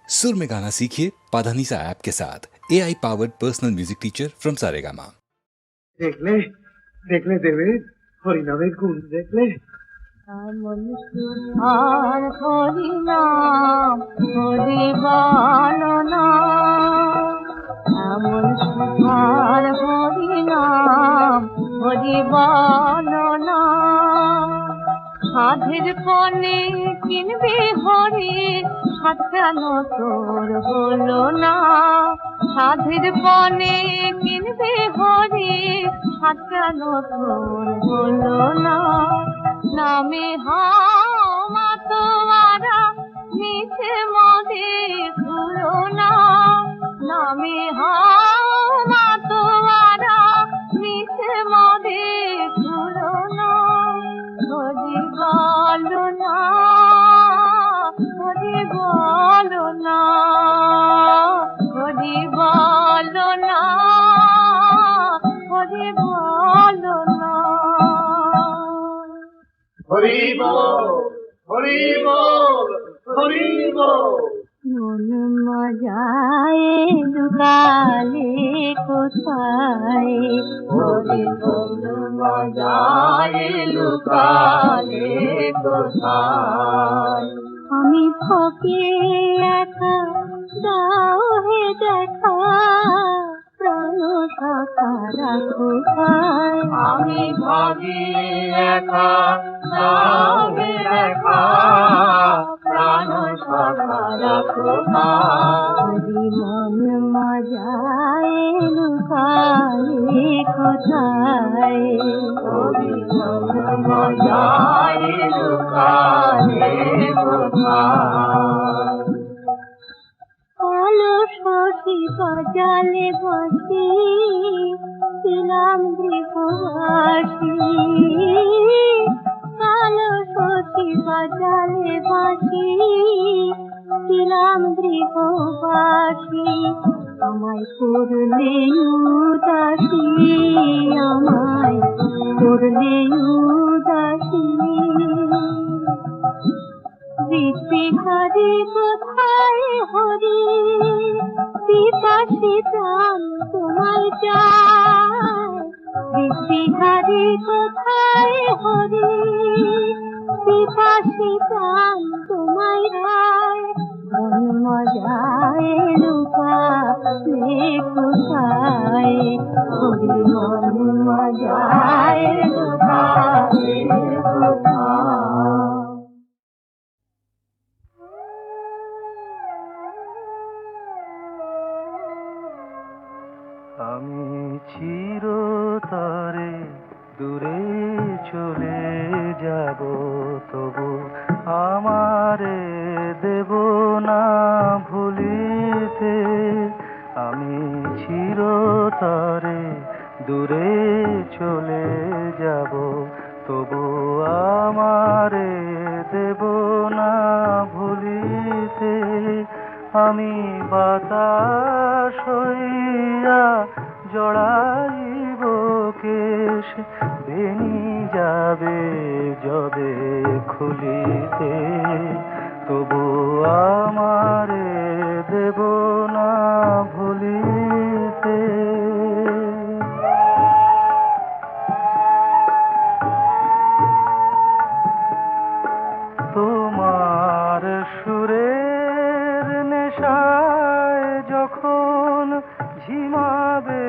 सुर में गाना सीखिए पाधानीसा ऐप के साथ। AI powered personal music teacher from Saregama. দেখলে দেখলে দেবে হরিনামের গুণ দেখলে এমন সুধার হরিনাম হরি বলনা, এমন সুধার হরিনাম হরি বলনা। সাধের পনে কিনবি হরি, সাধ কেন তোর হলো না? সাধের পনে কিনবি হরি, সাধ কেন তোর হলো না? নামে হাওয়া তোমারা মিছে মদে ভুলো না, নামে হাওয়া তোমারা মিছে মদে ভুলো না। হরি বলো না, হরি বলো না, হরি বলো না, হরি বলো না। হরি বল হরি বল হরি বল। মন মজায় দুকালে কোথায়, হরি বল মজায় লুকালে কোথায়। আমি ফকে একা দাও হে দেখা, প্রাণ সখা রাখো ভাই। আমি ভাগি একা যাবে দেখা, প্রাণ সখা রাখো হরি মন মজায় লুকালে কোথায়। হরি বল মজায় লুকালে কোথায়। কালো শশী বাজালে বাঁশি, ছিলাম গৃহবাসী। কালো শশী বাজালে বাঁশি, ছিলাম গৃহবাসী। আমায় করলে উদাসী, আমায় করলে উদাসী। বিহারি কোথায় হরি, বিপাশী প্রাণ তোমায় চায়। বিহারি কোথায় হরি, বিপাশী প্রাণ তোমায় রায়। মন মজায় লুকালে কোথায়, হরি মন মজায় লুকালে কোথায়। আমি চিরতরে দূরে চলে যাব, তবু আমারে দেব না ভুলিতে। আমি চিরতরে দূরে চলে যাব, তবু আমারে দেব না ভুলিতে। আমি বাতাস হইয়া জড়াইব কেশ, বেনি যাবে যবে খুলিতে। তবু আমারে দেব না ভুলিতে। তোমার সুরের নেশায় যখন ঝিমাবে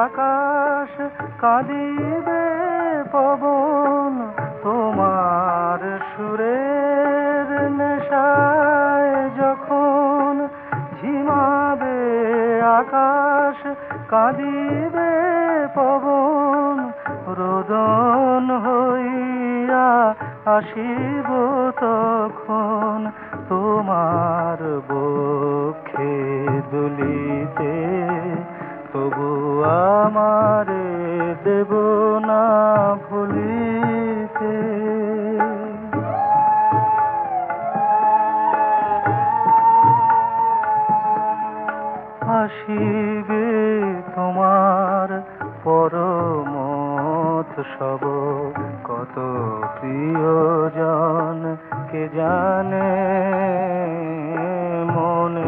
আকাশ, কাঁদিবে পবন। তোমার সুরের নেশায় যখন ঝিমাবে আকাশ, কাঁদিবে পবন। রোদন হইয়া আসিব তখন তোমার বক্ষে দুলিতে। তবু আমারে দেব না ভুলিতে। আসিবে তোমার পরমোৎসব, কত প্রিয়জন কে জানে। মনে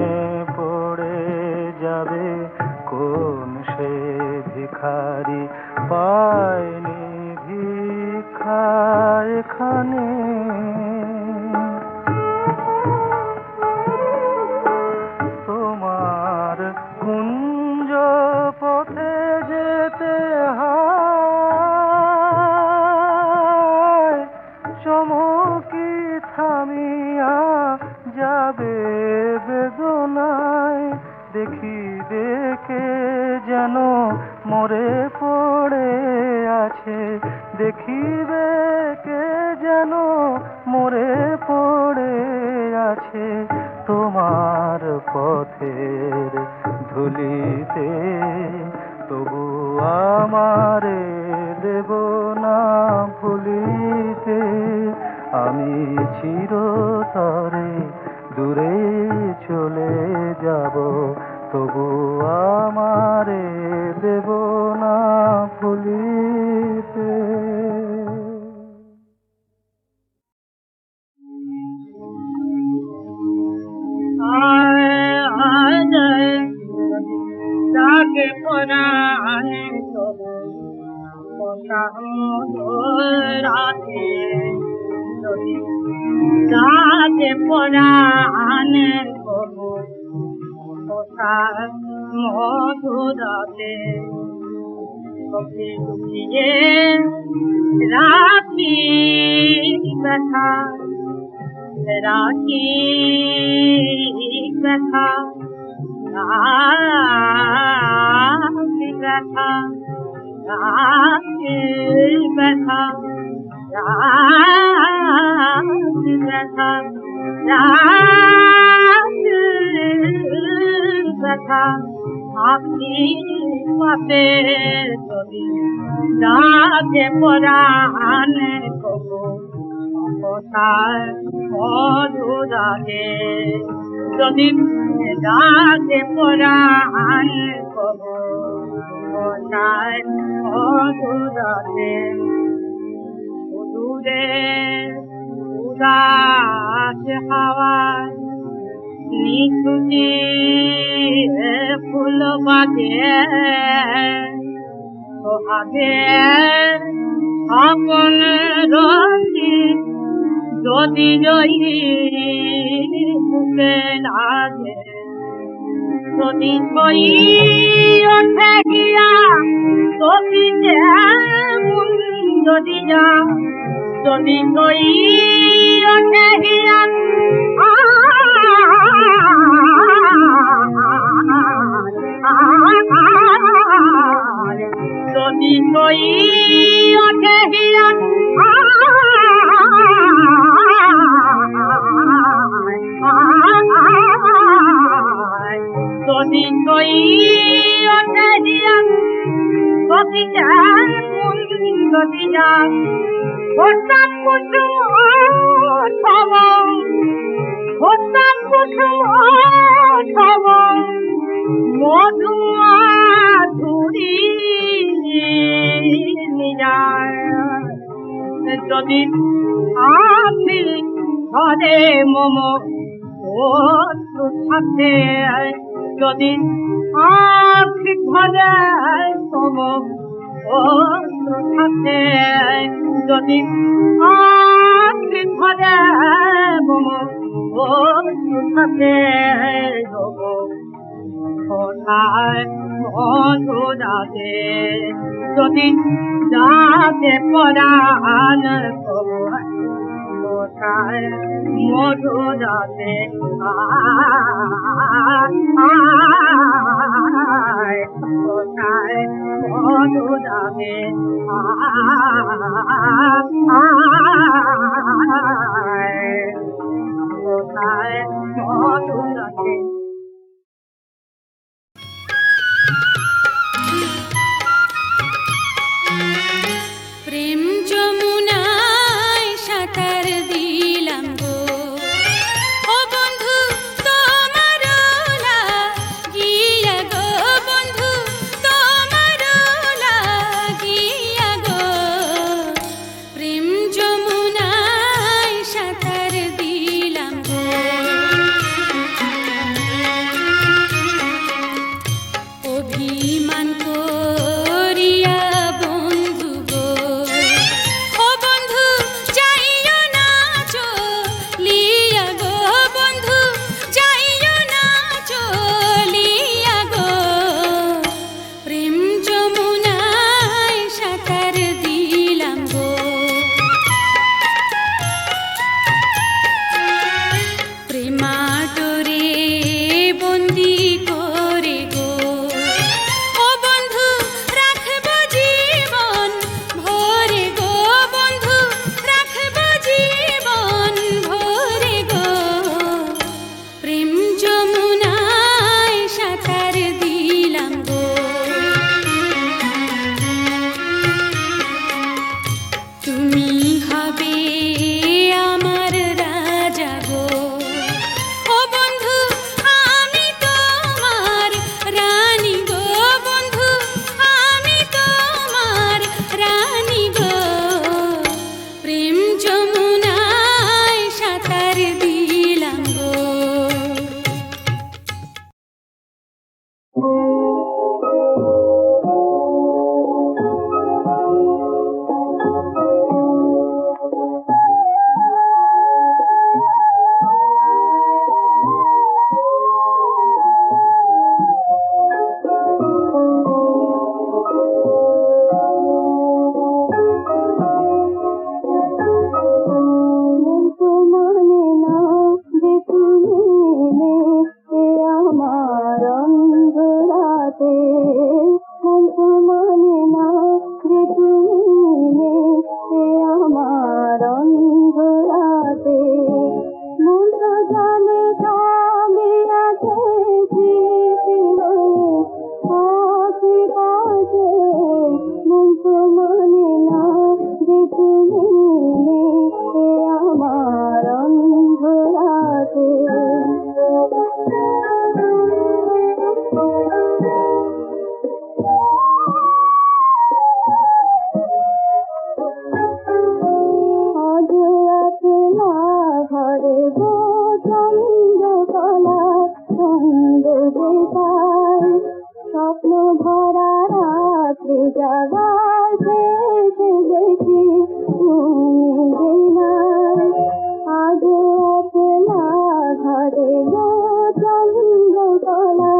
মরে পড়ে আছে, দেখিবে কে যেন মরে পড়ে আছে তোমার পথের ধুলিতে। তবু আমারে দেব না ভুলিতে, আমি চিরতরে দূরে চলে যাব, তবু আমারে দেব না ভুলিতে। তাকে পরাণে রাধে, তাকে পরাণে মধুরাতে লুকিয়ে রাখি ব্যথা, রাখি ব্যথা, রাখি ব্যথা, রাখি ব্যথা, রাখি ব্যথা, রাখি ব্যথা। আপনি পাতে যদি রাধে পরাণে কবু কোথায় মধুরাতে, যদি রাধে পরাণে কবু কোথায় মধুরাতে। দূরে উদাস হাওয়ায় নিশুতি ফুল বাজে, সোহাগের আপন রঙি যদি জয়ী বুকে লাগে, যদি কই ওঠে গিয়া তবিতে মন যদি যা, যদি কই ওঠে গিয়া যদি কই ওঠে গিয়া, যদি কই ওঠে গিয়া কবিতা যদি যা, হঠাৎ কুসুম ছব, হঠাৎ কুসুম ছব মধুমাধুরী নিজায়। যদি আপনি ধরে মম সাথে, যদি আপনি ধরে মম সাথে, যদি আপনি ধরে মম সাথে কোথায় মধুরাতে, যদি যাতে পরাণ কোথায় মধুরাতে। কোথায় মধুরাতে, কোথায় মধুরাতে। প্রেম যমুনায় সাঁতার দিলাম গো, ও বন্ধু তোমার লাগিয়া গো, বন্ধু তোমার লাগিয়া গো। প্রেম যমুনায় সাঁতার দিলাম গো। রাতে মন তো মানে না যে তুমি নেই এ আমার অন্ধ রাতে মন তো জানে সবই আছে স্মৃতি হয়ে আশেপাশে মন তো মানে না যে তুমি নেই এ আমার অন্ধ রাতে আজ একলা ঘরে গো চন্দ্রকলা ছন্দ যে পায় স্বপ্ন ভরা রাত্রি জাগার শেষে দেখি তুমি যে নাই আজ একলা ঘরে গো চন্দ্রকলা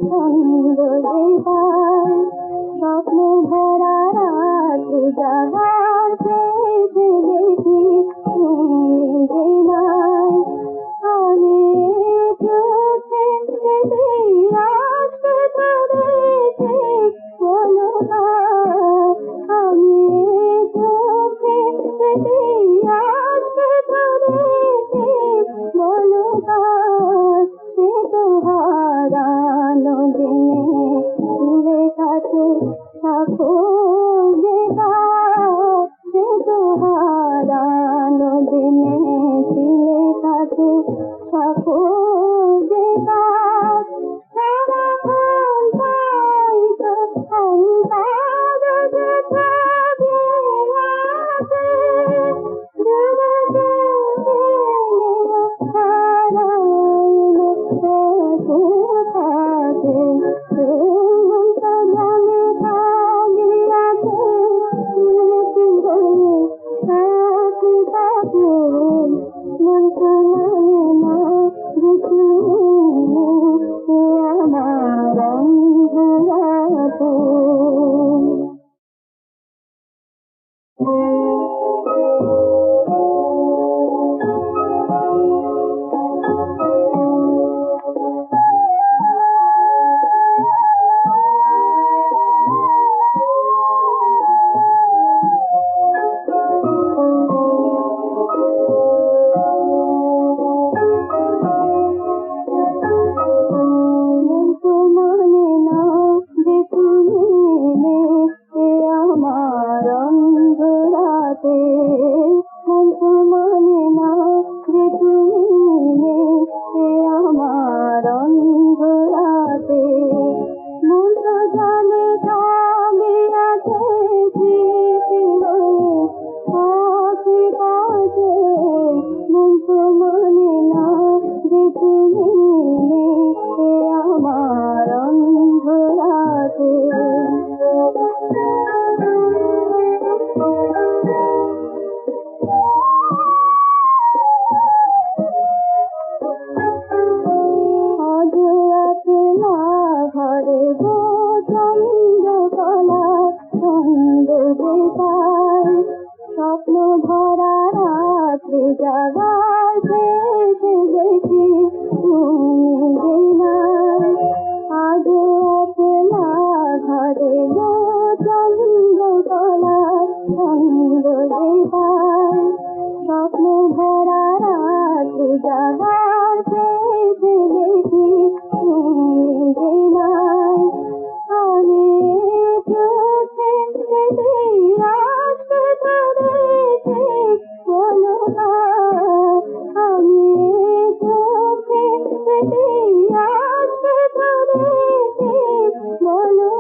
ছন্দ যে পায় স্বপ্ন ভরা রাত্রি জাগার শেষে দেখি তুমি যে নাই আমি চোখে আসতে ধরেছে বলো আমি চোখে আসতে ধরেছে বলো সে তো হারানো দিনে দূরে কাছে থাকো যে সে তো হারানো দিনে ছিলে কাছে থাকো যে সারাক্ষণ তাই তো অন্তর যে থাকে আছে দূরে হারাইলে বসে থাকে মন তো জানে সবই আছে স্মৃতি হয়ে আশেপাশে মন তো মানে না যে তুমি এ আমার অন্ধ রাতে মন তো মানে না যে তুমি নেই এ আমার অন্ধ রাতে মন তো মানে না যে তুমি নেই এ আমার অন্ধ রাতে মন তো জানে সবই আছে স্মৃতি হয়ে আশেপাশে মন তো মানে না যে তুমি নেই এ আমার অন্ধ রাতে আজ একলা ঘরে গো চন্দ্রকলা ছন্দ যে পায় স্বপ্ন ভরা রাত্রি জাগার শেষে দেখি তুমি যে নাই আজ একলা ঘরে গো চন্দ্রকলা ছন্দ যে পায় স্বপ্ন ভরা রাত্রি জাগার শেষে দেখি তুমি যে নাই আমি চোখে আসতে ধরেছে বলো আমি চোখে আসতে ধরেছে বলো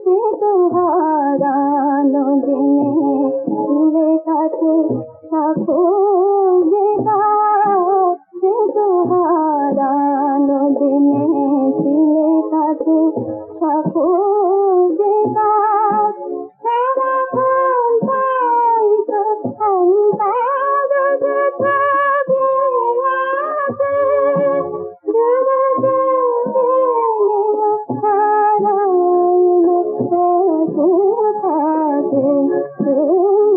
সে তো হারানো দিনে দূরে কাছে থাকো যে সে তো হারানো দিনে ছিলে কাছে থাকো যে সারাক্ষণ তাই তো অন্তর যে থাকে আছে দূরে হারাইলে বসে থাকে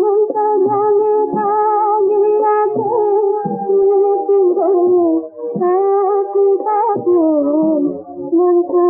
মন তো জানে সবই আছে স্মৃতি হয়ে আশেপাশে মন তো